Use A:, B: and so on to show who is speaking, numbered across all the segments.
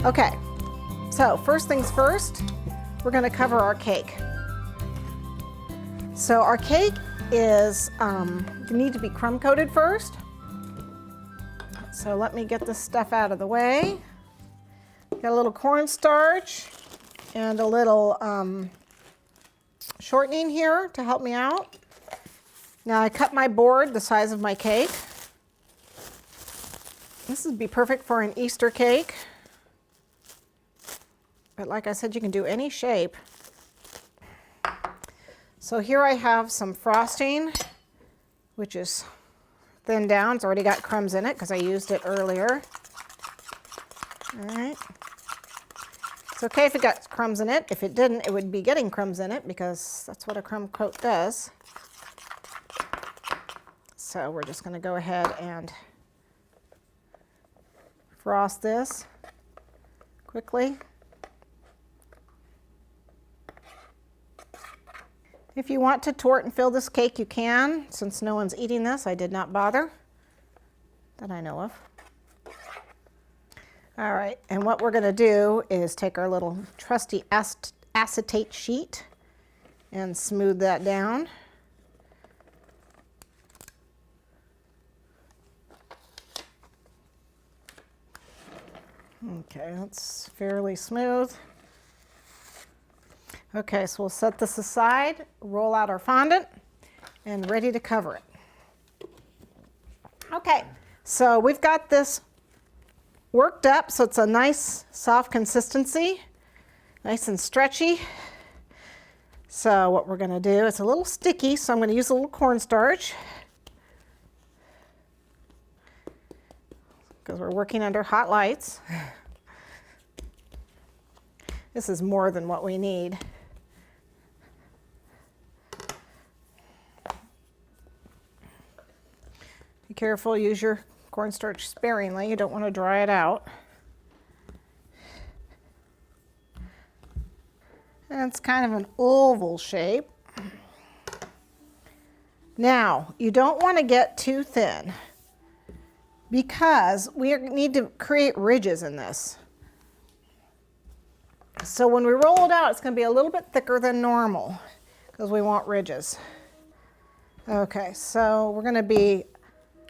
A: Okay, so first things first, we're going to cover our cake. So our cake is, need to be crumb coated first. So let me get this stuff out of the way. Got a little cornstarch and a little shortening here to help me out. Now I cut my board the size of my cake. This would be perfect for an Easter cake. But like I said, you can do any shape. So here I have some frosting, which is thinned down. It's already got crumbs in it because I used it earlier. All right. It's okay if it got crumbs in it. If it didn't, it would be getting crumbs in it because that's what a crumb coat does. So we're just going to go ahead and frost this quickly. If you want to tort and fill this cake, you can. Since no one's eating this, I did not bother that I know of. All right, and what we're going to do is take our little trusty acetate sheet and smooth that down. Okay, that's fairly smooth. Okay, so we'll set this aside, roll out our fondant, and ready to cover it. Okay, so we've got this worked up so it's a nice soft consistency, nice and stretchy. So what we're going to do, it's a little sticky, so I'm going to use a little cornstarch because we're working under hot lights. This is more than what we need. Be careful, use your cornstarch sparingly. You don't want to dry it out. And it's kind of an oval shape. Now, you don't want to get too thin because we need to create ridges in this. So when we roll it out, it's going to be a little bit thicker than normal because we want ridges. Okay, so we're going to be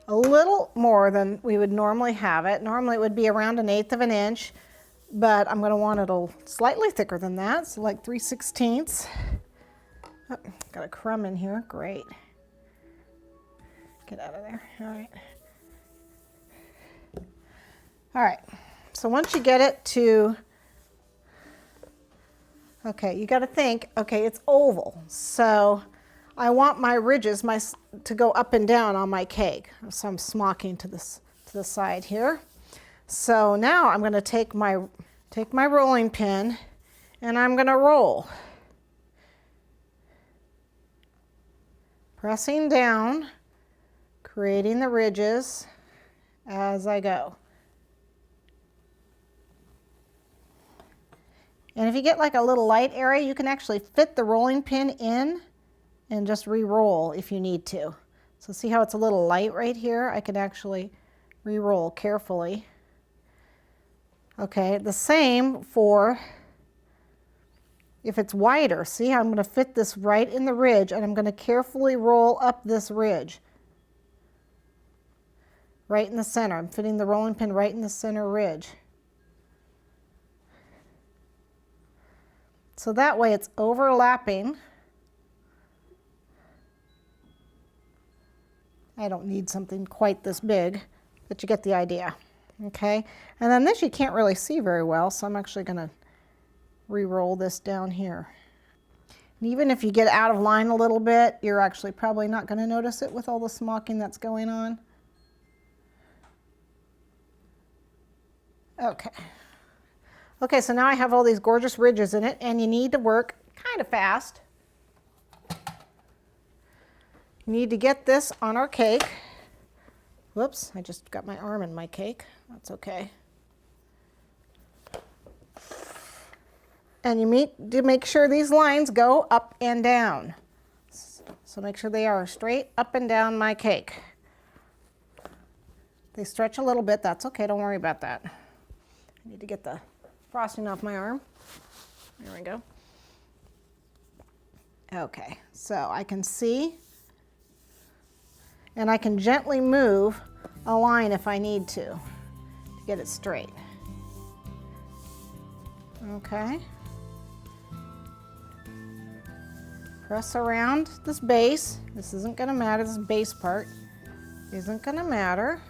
A: a little more than we would normally have it. Normally it would be around 1/8 of an inch, but I'm going to want it slightly thicker than that, so like 3/16. Oh, got a crumb in here, great. Get out of there, all right. All right, so once you get it to, okay, you got to think, okay, it's oval, so I want my ridges to go up and down on my cake. So I'm smocking to the side here. So now I'm going to take my rolling pin and I'm going to roll. Pressing down, creating the ridges as I go. And if you get like a little light area, you can actually fit the rolling pin in and just re-roll if you need to. So see how it's a little light right here? I can actually re-roll carefully. Okay, the same for if it's wider. See how I'm going to fit this right in the ridge and I'm going to carefully roll up this ridge. Right in the center. I'm fitting the rolling pin right in the center ridge. So that way it's overlapping. I don't need something quite this big, but you get the idea, okay? And then this you can't really see very well, so I'm actually going to re-roll this down here. And even if you get out of line a little bit, you're actually probably not going to notice it with all the smocking that's going on. Okay. Okay, so now I have all these gorgeous ridges in it, and you need to work kind of fast. You need to get this on our cake. Whoops, I just got my arm in my cake. That's okay. And you need to make sure these lines go up and down. So make sure they are straight up and down my cake. They stretch a little bit, that's okay, don't worry about that. I need to get the frosting off my arm. There we go. Okay, so I can see, and I can gently move a line if I need to get it straight. Okay. Press around this base. This isn't going to matter, this base part isn't going to matter.